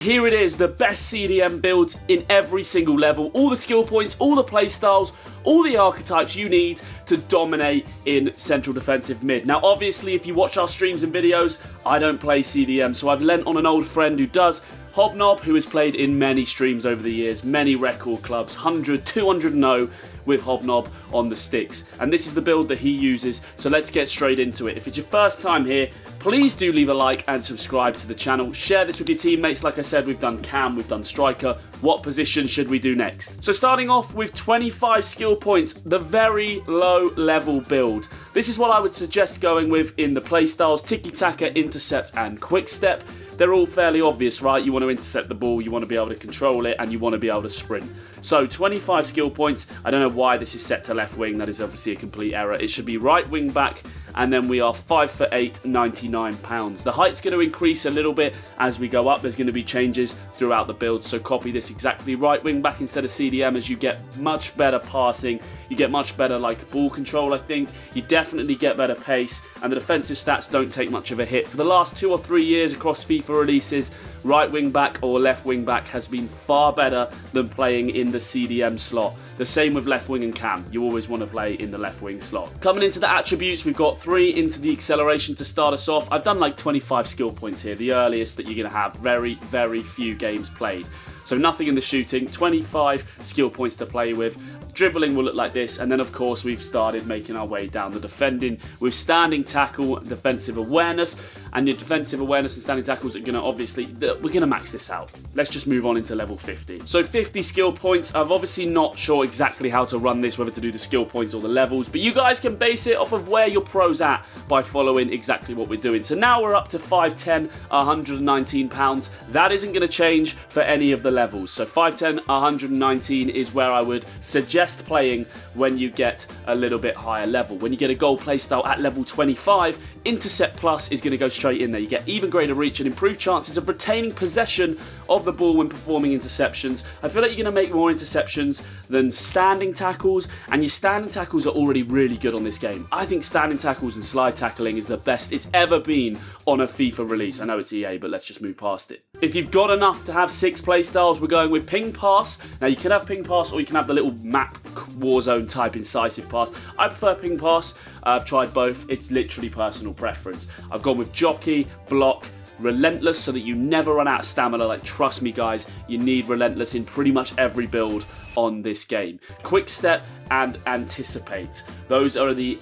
Here it is, the best CDM builds in every single level. All the skill points, all the playstyles, all the archetypes you need to dominate in central defensive mid. Now obviously if you watch our streams and videos, I don't play CDM, so I've lent on an old friend who does. Hobnob, who has played in many streams over the years, many record clubs, 100, 200 with Hobnob on the sticks. And this is the build that he uses, so let's get straight into it. If it's your first time here, please do leave a like and subscribe to the channel. Share this with your teammates. Like I said, we've done cam, we've done striker. What position should we do next? So starting off with 25 skill points, the very low level build. This is what I would suggest going with in the playstyles: tiki-taka, intercept and quick step. They're all fairly obvious, right? You want to intercept the ball, you want to be ''able to control it, and you want to be able to sprint. So 25 skill points. I don't know why this is set to left wing. That is obviously a complete error. It should be right wing back, and then we are 5'8", 99 pounds. The height's going to increase a little bit as we go up. There's going to be changes throughout the build, so copy this exactly. Right wing back instead of CDM, as you get much better passing. You get much better ball control, I think. You definitely get better pace, and the defensive stats don't take much of a hit. For the last 2 or 3 years across FIFA releases, right wing back or left wing back has been far better than playing in the CDM slot. The same with left wing and cam. You always want to play in the left wing slot. Coming into the attributes, we've got 3 into the acceleration to start us off. I've done like 25 skill points here, the earliest that you're going to have. Very, very few games played. So nothing in the shooting, 25 skill points to play with. Dribbling will look like this, and then of course we've started making our way down the defending with standing tackle, defensive awareness, and your defensive awareness and standing tackles are going to we're going to max this out. Let's just move on into level 50. So 50 skill points. I'm obviously not sure exactly how to run this, whether to do the skill points or the levels, but you guys can base it off of where your pro's at by following exactly what we're doing. So now we're up to 5'10", 119 pounds. That isn't going to change for any of the levels. So 5'10", 119 is where I would suggest playing when you get a little bit higher level. When you get a goal playstyle at level 25, Intercept Plus is going to go straight in there. You get even greater reach and improved chances of retaining possession of the ball when performing interceptions. I feel like you're going to make more interceptions than standing tackles, and your standing tackles are already really good on this game. I think standing tackles and slide tackling is the best it's ever been on a FIFA release. I know it's EA, but let's just move past it. If you've got enough to have 6 playstyles, we're going with ping pass. Now you can have ping pass, or you can have the little map Warzone type incisive pass. I prefer ping pass. I've tried both. It's literally personal preference. I've gone with jockey, block, relentless, so that you never run out of stamina. Like, trust me guys, you need relentless in pretty much every build on this game. Quick step and anticipate. Those are the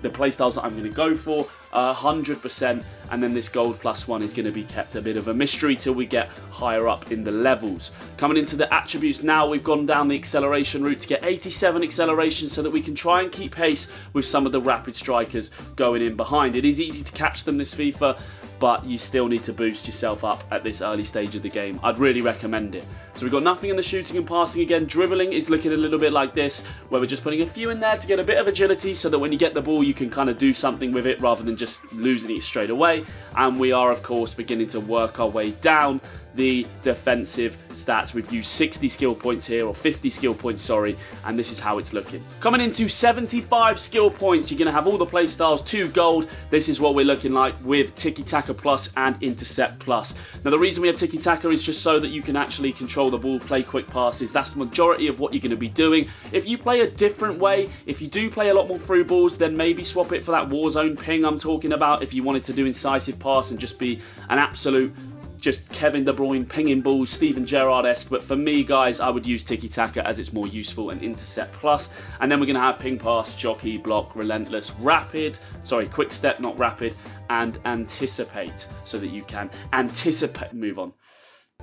playstyles that I'm going to go for 100%, and then this gold +1 is going to be kept a bit of a mystery till we get higher up in the levels. Coming into the attributes now, we've gone down the acceleration route to get 87 acceleration so that we can try and keep pace with some of the rapid strikers going in behind. It is easy to catch them this FIFA, but you still need to boost yourself up at this early stage of the game. I'd really recommend it. So we've got nothing in the shooting and passing again. Dribbling is looking a little bit like this, where we're just putting a few in there to get a bit of agility so that when you get the ball, you can kind of do something with it rather than just losing it straight away. And we are, of course, beginning to work our way down the defensive stats. We've used 60 skill points here, or 50 skill points, sorry, and this is how it's looking. Coming into 75 skill points, you're going to have all the playstyles, 2 gold. This is what we're looking like with Tiki-Taka Plus and Intercept Plus. Now, the reason we have Tiki-Taka is just so that you can actually control the ball, play quick passes. That's the majority of what you're going to be doing. If you play a different way, if you do play a lot more through balls, then maybe swap it for that Warzone ping I'm talking about. If you wanted to do incisive pass and just be an absolute just Kevin De Bruyne pinging balls, Steven Gerrard-esque, but for me guys, I would use Tiki-Taka as it's more useful, and Intercept Plus. And then we're going to have ping pass, jockey, block, relentless, quick step, not rapid, and anticipate, so that you can anticipate, move on.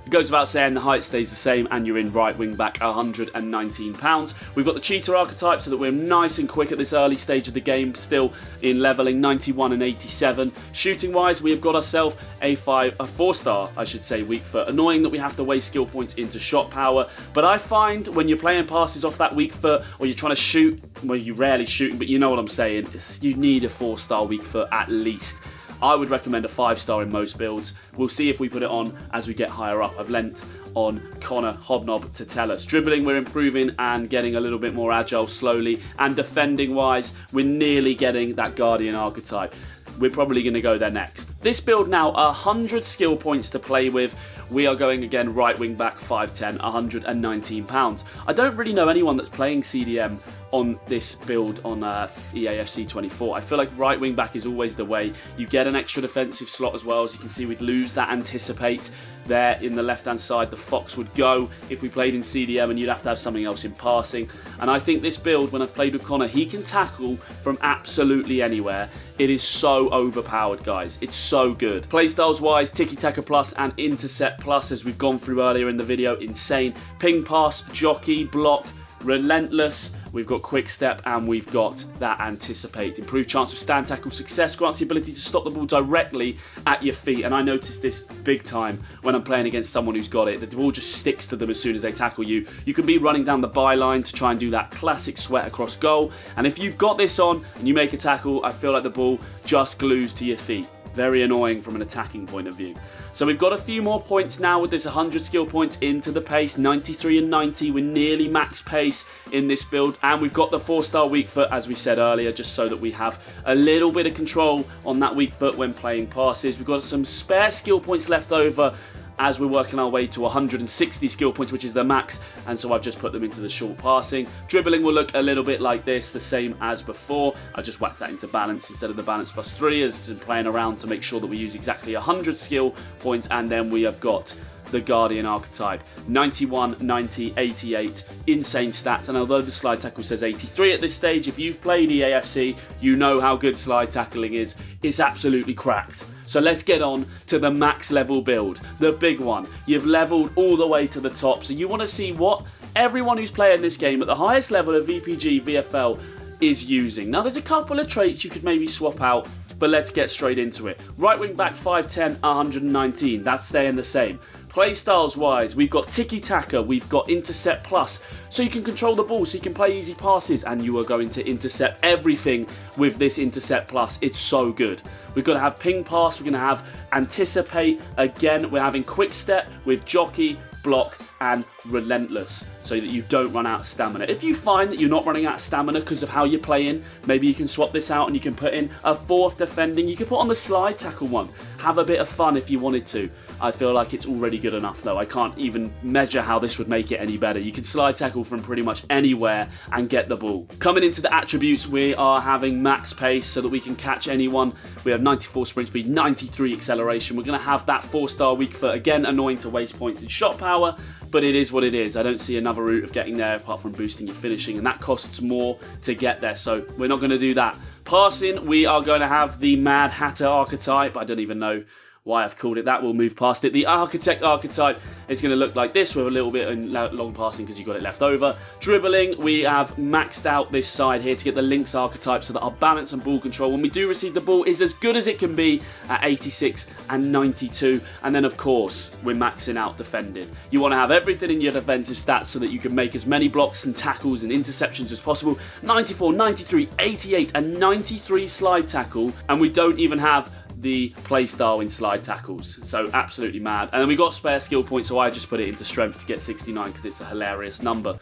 It goes without saying the height stays the same, and you're in right wing back, 119 pounds. We've got the cheetah archetype so that we're nice and quick at this early stage of the game, still in leveling 91 and 87. Shooting wise, we have got ourselves a 4-star, I should say, weak foot. Annoying that we have to waste skill points into shot power, but I find when you're playing passes off that weak foot, or you're trying to shoot, well, you're rarely shooting, but you know what I'm saying, you need a 4-star weak foot at least. I would recommend a 5-star in most builds. We'll see if we put it on as we get higher up. I've lent on Connor Hobnob to tell us. Dribbling, we're improving and getting a little bit more agile slowly. And defending wise, we're nearly getting that Guardian archetype. we're probably going to go there next. This build now, 100 skill points to play with. We are going again right wing back 5'10", £119. I don't really know anyone that's playing CDM on this build on EAFC 24. I feel like right wing back is always the way. You get an extra defensive slot as well. As you can see, we'd lose that anticipate there in the left hand side. The Fox would go if we played in CDM, and you'd have to have something else in passing. And I think this build, when I've played with Connor, he can tackle from absolutely anywhere. It is so overpowered, guys. It's so good. Playstyles wise, Tiki Taka Plus and Intercept Plus, as we've gone through earlier in the video, insane. Ping pass, jockey, block, relentless. We've got quick step, and we've got that anticipate. Improved chance of stand tackle success, grants the ability to stop the ball directly at your feet. And I noticed this big time when I'm playing against someone who's got it. The ball just sticks to them as soon as they tackle you. You can be running down the byline to try and do that classic sweat across goal. And if you've got this on and you make a tackle, I feel like the ball just glues to your feet. Very annoying from an attacking point of view. So we've got a few more points now with this 100 skill points into the pace. 93 and 90. We're nearly max pace in this build. And we've got the 4-star weak foot, as we said earlier, just so that we have a little bit of control on that weak foot when playing passes. We've got some spare skill points left over as we're working our way to 160 skill points, which is the max, and so I've just put them into the short passing. Dribbling will look a little bit like this, the same as before. I just whacked that into balance instead of the balance +3, as to playing around to make sure that we use exactly 100 skill points. And then we have got the Guardian archetype, 91, 90, 88, insane stats. And although the slide tackle says 83 at this stage, if you've played EAFC, you know how good slide tackling is. It's absolutely cracked. So let's get on to the max level build, the big one. You've leveled all the way to the top, so you want to see what everyone who's playing this game at the highest level of VPG, VFL is using. Now there's a couple of traits you could maybe swap out, but let's get straight into it. Right wing back 5'10", 119, that's staying the same. Playstyles wise, we've got Tiki Taka, we've got Intercept Plus, so you can control the ball, so you can play easy passes, and you are going to intercept everything with this Intercept Plus. It's so good. We've got to have Ping Pass, we're going to have Anticipate, again we're having Quick Step with Jockey, Block and Relentless, so that you don't run out of stamina. If you find that you're not running out of stamina because of how you're playing, maybe you can swap this out and you can put in a 4th defending. You can put on the slide tackle one. Have a bit of fun if you wanted to. I feel like it's already good enough though. I can't even measure how this would make it any better. You can slide tackle from pretty much anywhere and get the ball. Coming into the attributes, we are having max pace so that we can catch anyone. We have 94 sprint speed, 93 acceleration. We're going to have that 4-star weak foot. Again, annoying to waste points in shot power, but it is what it is. I don't see another route of getting there apart from boosting your finishing, and that costs more to get there, so we're not going to do that. Passing, we are going to have the Mad Hatter archetype. I don't even know why I've called it that. We'll move past it. The Architect archetype is going to look like this, with a little bit in long passing because you've got it left over. Dribbling, we have maxed out this side here to get the Lynx archetype so that our balance and ball control when we do receive the ball is as good as it can be at 86 and 92. And then of course we're maxing out defending. You want to have everything in your defensive stats so that you can make as many blocks and tackles and interceptions as possible. 94, 93, 88 and 93 slide tackle, and we don't even have the playstyle in slide tackles, so absolutely mad. And then we got spare skill points, so I just put it into strength to get 69 because it's a hilarious number.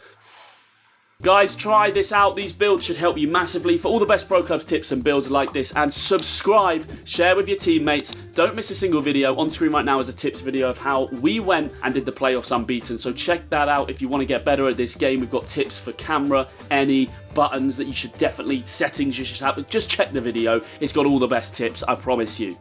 Guys, try this out. These builds should help you massively. For all the best Pro Clubs tips and builds like this, and subscribe, share with your teammates. Don't miss a single video. On screen right now is a tips video of how we went and did the playoffs unbeaten, so check that out if you want to get better at this game. We've got tips for camera, any buttons that you should definitely, settings you should have. Just check the video. It's got all the best tips, I promise you.